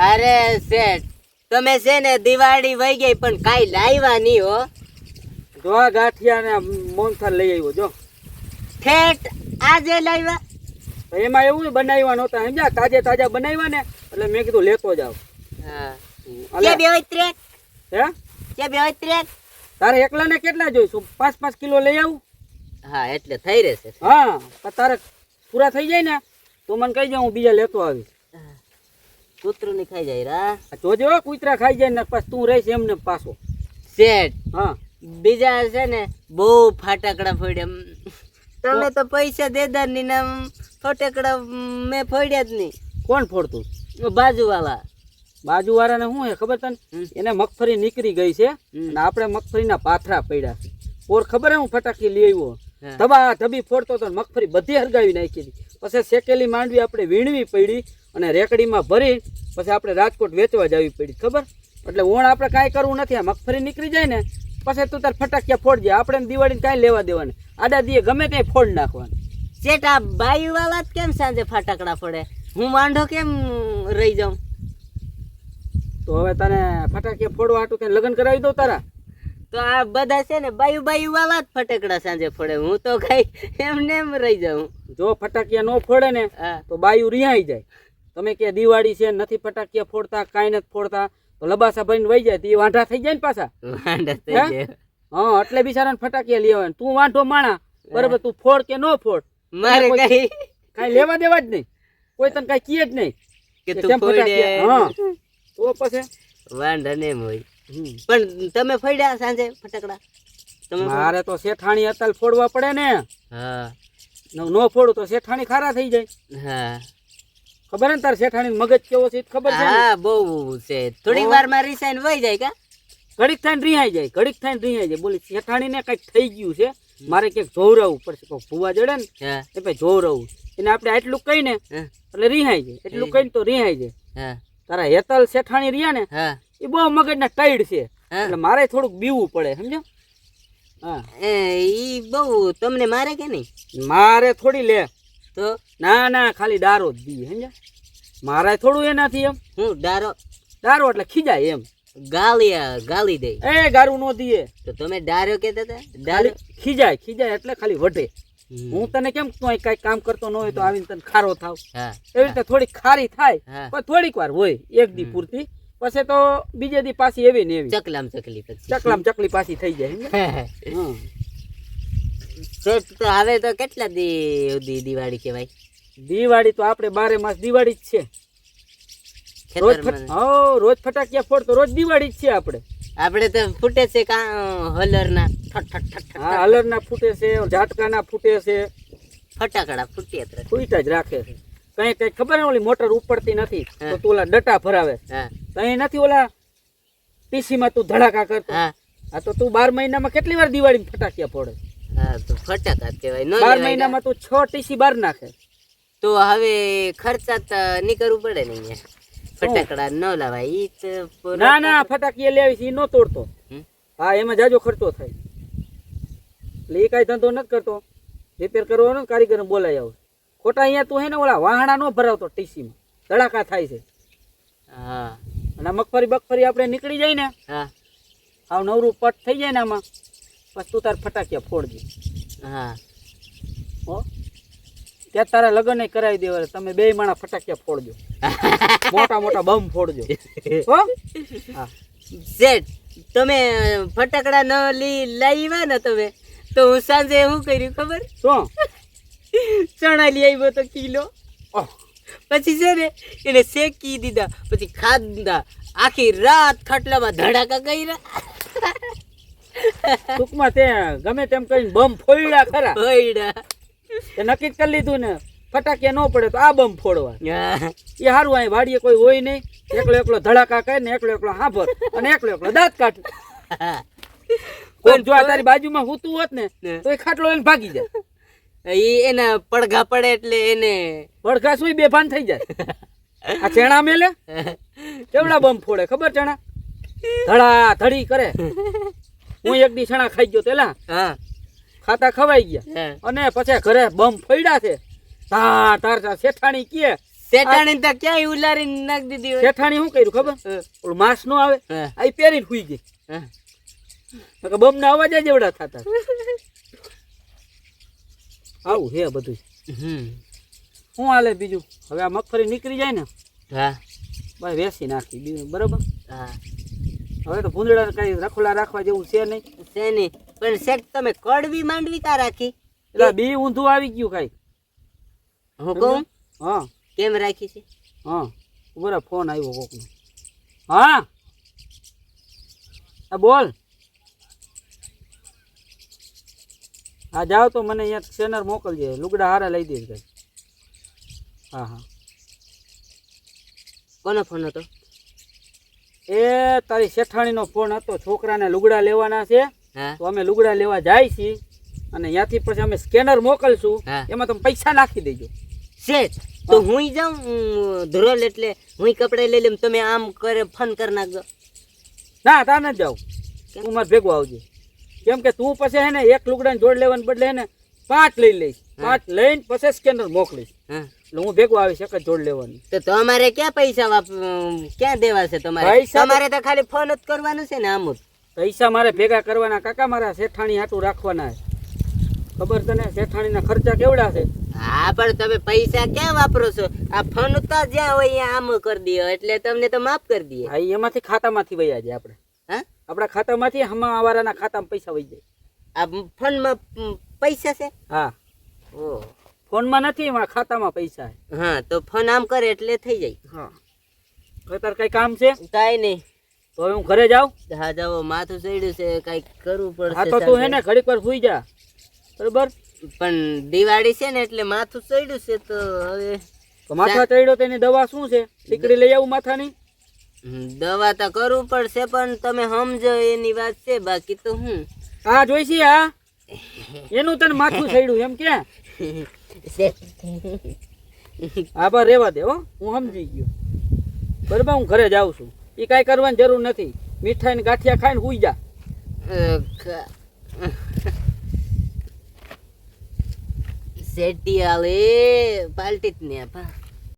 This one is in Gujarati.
અરે શેઠ તમે છે ને દિવાળી વહી ગઈ પણ કાઈ લાવ્યા નહીં હો. જો આ ગાંઠિયા ને મોહનથાળ લઈ આવ્યો જો. ઠેઠ આજે લાવ્યા? એમાં એવું બનાવ્યા નહોતા સમજ્યા, તાજા બનાવ્યા ને એટલે મેં કીધું લેતો જાવ. હા અલે, કે બે હોય ત્રેક હે કે બે હોય ત્રેક તારે એકલા ને કેટલા જોઈશું? 5-5 કિલો લઈ આવું. હા એટલે થઈ રહેશે. હા પણ તારે પૂરા થઈ જાય ને તો મને કહી જાય, હું બીજા લેતો આવીશ. કૂતરું ની ખાઈ જાય રા. જોજો કૂતરા ખાઈ જાય ને પછી તું રહીશ એમને પાછો. શેઠ હા બીજા છે ને બહુ ફટાકડા ફોડ્યા. તમે તો પૈસા દેદાર ની નામ ફટાકડા મેં ફોડ્યા જ નહીં. કોણ ફોડતું? બાજુવાળા. બાજુવાળાને શું હે ખબર તને? એને મગફળી નીકળી ગઈ છે અને આપણે મગફળીના પાથરા પડ્યા છે. ઓર ખબર હે હું ફટાકી લઈ આવ્યો, ધબા ધબી ફોડતો તો મગફળી બધી હરગાવી નાખી હતી. પછી શેકેલી માંડવી આપણે વીણવી પડી અને રેકડીમાં ભરી પછી આપણે રાજકોટ વેચવા જવી પડી. ખબર? એટલે ઓણ આપણે કાંઈ કરવું નથી. આ મગફળી નીકળી જાય ને પછી તું તાર ફટાકિયા ફોડજે. આપણે દિવાળીને કાંઈ લેવા દેવાને, આડા દીએ ગમે ત્યાં ફોડ નાખવાનું. શેઠ આ બાયુવાળા જ કેમ સાંજે ફટાકડા ફોડે? હું માંડો કેમ રહી જાઉં? તો હવે તને ફટાકિયા ફોડવા હાટું તને લગ્ન કરાવી દઉં તારા? તો આ બધા છે ને બાયુ વાળા જ ફટાકડા સાંજે ફોડે, હું તો કઈ એમને એમ રહી જાઉં. જો ફટાકિયા નો ફોડે ને તો બાયું રિહાઈ જાય. તમે કે દિવાળી છે નથી ફટાકિયા ફોડતા, કાંઈ નથી ફોડતા, તો લબાસા ભરીને વહી જાય તો એ વાંઢા થઈ જાય ને પાછા. વાંઢા થઈ જાય. હા એટલે બિચારાને ફટાકિયા લઈ આવે. તું વાંઢો માણા બરાબર, તું ફોડ કે નો ફોડ મારે કઈ કાંઈ લેવા દેવા જ નહીં. કોઈ તને કાંઈ કીએ જ નહીં કે તું ફોડે. હા તો પછી વાંઢા ને એમ હોય. પણ તમે ફોડ્યા સાંજે ફટાકડા? મારે તો શેઠાણી અત્યારે ફોડવા પડે ને. હા નો ફોડું તો શેઠાણી ખારા થઈ જાય. હા ખબર ને તાર શેઠાણી મગજ કેવો છે ખબર છે? હા બહુ છે. થોડીક વાર માં રિસાઈન વહી જાય કા? ઘડીક થઈને રિહાઈ જાય, ઘડીક થઈને રિહાઈ જાય. બોલી શેઠાણી ને કઈક થઈ ગયું છે, મારે ક્યાંક જોવરાવું પડશે. ભૂવા જડે ને એ ભાઈ જોવરાવું એને આપણે આટલું કઈ ને એટલે રિહાઈ જાય. એટલું કઈ તો રિહાઈ જાય. તારા હેતલ શેઠાણી રહ્યા ને એ બહુ મગજના ટાઈડ છે એટલે મારે થોડુંક બીવું પડે સમજો. હા ઈ બહુ તમને મારે કે નહીં? મારે થોડી લે તો ના ના ખાલી ડારો જ દી સમજ્યા. મારે થોડું એનાથી એમ. હું ડારો? ડારો એટલે ખીજાય એમ. ગાલી દે એ ગારું નો દીએ તો તમે ડારો કેતા હતા? ડારો ખીજાય એટલે ખાલી વઢે. હું તને કેમ તું કઈ કામ કરતો ન હોય તો આવીને તને ખારો થાવ એવી રીતે થોડી ખારી થાય પણ થોડીક વાર હોય, એક દી પૂરતી. પછી તો બીજે દી પાછી એવી ને એવી ચકલામ ચકલી પાછી થઈ જાય. તો હવે તો કેટલા દી દિવાળી કહેવાય? દિવાળી તો આપણે 12 માસ દિવાળી જ છે. રોજ ફટાકિયા ફોડ તો રોજ દિવાળી જ છે. આપણે તો ફૂટે છે હલરના હલરના ફૂટે છે, ઝાટકાના ફૂટે છે, ફટાકડા ફૂટા જ રાખે છે. કઈ ખબર ને ઓલી મોટર ઉપડતી નથી તો તું ઓલા ડટા ભરાવે. કઈ નથી ઓલા ટીસી માં તું ધડાકા કરતો. હા તો તું 12 મહિનામાં કેટલી વાર દિવાળી ફટાકિયા ફોડે? હા તો ફટાકા કહેવાય. 12 મહિનામાં તું 6 ટીસી બાર નાખે. તો હવે ખર્ચા તો નીકળવું પડે ને. ફટાકડા ન લાવાય ઈ ના ફટાકિયા લેવી છે ઈ નો તોડતો. હા એમાં જાજો ખર્ચો થાય એટલે એ કઈ ધંધો નથી કરતો. રિપેર કરવાનો કારીગર બોલાય આવ. ખોટા અહીંયા તું હે ને ઓલા વાહણા નો ભરાવતો ટીસીમાં, ધડાકા થાય છે. હા અને મગફળી આપણે નીકળી જાય ને હાવ નવરું પટ થઈ જાય ને આમાં પછી તું તાર ફટાકિયા ફોડજે. હા હો ત્યાં તારા લગ્ન કરાવી દેવા. તમે 2 માણા ફટાકિયા ફોડજો, મોટા મોટા બમ ફોડજો. હો હા શેઠ તમે ફટાકડા ન લાવ્યા ને તમે તો હું સાંજે શું કર્યું ખબર? શું? ચણા લઈ આવ્યો તો કિલો. પછી છે ને એને શેકી દીધા, પછી ખાધા. આખી રાત ખાટલામાં ધડાકા કર્યા. ટૂંકમાં તે ગમે તેમ કઈ બમ ફોડ્યા ખરા. તે નક્કી કરી લીધું ને ફટાકિયા ન પડે તો આ બમ ફોડવા. એ સારું. અહીં વાડીએ કોઈ હોય નહીં, એકલો ધડાકા કરે ને એકલો હાંભર અને એકલો દાંત કાઢ. કોઈ જો તારી બાજુમાં હૂતું હોત ને તો એ ખાટલો એને ભાગી જાય. એના પડઘા પડે એટલે એને પડઘા સુઈ બેભાન થઈ જાય. આ ચણા મેલે કેવડા બમ ફોડે ખબર? ચણા ધડા ધડી કરે. હું એક દી ચણા ખાઈ ગયો તેલા. ખાતા ખવાઈ ગયા અને પછી ઘરે બમ ફોડ્યા છે. તાર શેઠાણી કે શેઠાણી તો ક્યાંય ઉલારીને નાખી દીધી હોય. શેઠાણી શું કર્યું ખબર? હા. ઓલું માસ નો આવે હા. આ પહેરીને હુઈ ગઈ. હા. બમ ના અવાજ જ એવડા થતા. આવું હે બધું. શું હાલે બીજું? હવે આ મગફળી નીકળી જાય ને હા ભાઈ વેસી નાખી બીજું બરાબર. હા હવે તો ભૂંદડા કઈ રખોલા રાખવા જેવું છે નહીં. છે નહીં પણ શેઠ તમે કડવી માંડવી કા રાખી? એટલે બી ઊંધું આવી ગયું કઈ. હું કહું હા કેમ રાખી છે? હા બરાબર ફોન આવ્યો કોકનો. હા આ બોલ. હા જાઓ તો મને અહીંયા સ્કેનર મોકલજે, લુગડા હારા લઈ દઈશ કઈ. હા હા કોનો ફોન હતો? એ તારી શેઠાણીનો ફોન હતો. છોકરાને લુગડા લેવાના છે હા તો અમે લુગડા લેવા જાય છીએ અને ત્યાંથી પછી અમે સ્કેનર મોકલશું. હા. એમાં તમે પૈસા નાખી દેજો. શેઠ તો હું જાઉં ધ્રોલ એટલે હું કપડા લઈ લઉં, તમે આમ કરે ફન કરી નાખજો. ના તાર ન જાવ, તું મારે ભેગું આવજે. કેમ કે તું પછી હે ને એક લુગડાને જોડ લેવાને બદલે હે ને 5 લઈ લઈશ. 5 લઈને પછી સ્કેનર મોકલીશ. હા એટલે હું ભેગું આવીશ એક જ જોડ લેવાની. તો તમારે ક્યાં પૈસા ક્યાં દેવા છે તમારે? પૈસા તો- તમારે તો ખાલી ફોન જ કરવાનું છે ને આમ જ. પૈસા મારે ભેગા કરવાના કાકા, મારા શેઠાણી હાટું રાખવાના છે. ખબર તને શેઠાણીના ખર્ચા કેવડા છે? હા પણ તમે પૈસા ક્યાં વાપરો છો? આ ફોન તો જ્યાં હોય ત્યાં આમ કરી દો એટલે તમને તો માફ કરી દઈએ. હા એમાંથી ખાતામાંથી વહી જાય આપણે. હા આપણા ખાતામાંથી હમાવાળાના ખાતામાં પૈસા વહી જાય. આ ફોનમાં પૈસા છે? હા ઓહ ફોનમાં નથી, એમાં ખાતામાં પૈસા છે. હા તો ફોન આમ કરે એટલે થઈ જાય. હા હવે તાર કઈ કામ છે? કાઈ નહીં. તો હવે હું ઘરે જાઉં. હા જાઓ, માથું ચડ્યું છે, કઈક કરવું પડશે. હા તો તું હે ને ઘડીક વાર સુઈ જા બરોબર. પણ દિવાળી છે ને એટલે માથું ચડ્યું છે તો હવે તો માથા ચડ્યો તેની દવા શું છે? ટીકડી લઈ આવું માથાની? દવા તો કરવું પડશે પણ તમે સમજો એની વાત છે, બાકી તો હું હા જોઈશી. હા એનું તને માથું ચડ્યું એમ કે? હા બસ રેવા દે હો, હું સમજી ગયો બરોબર. હું ઘરે જાઉં છું. એ કાંઈ કરવાની જરૂર નથી. મીઠાઈ ને ગાંઠિયા ખાઈને સુઈ જા. શેઠી હાલે પાલટી જ ને આપા.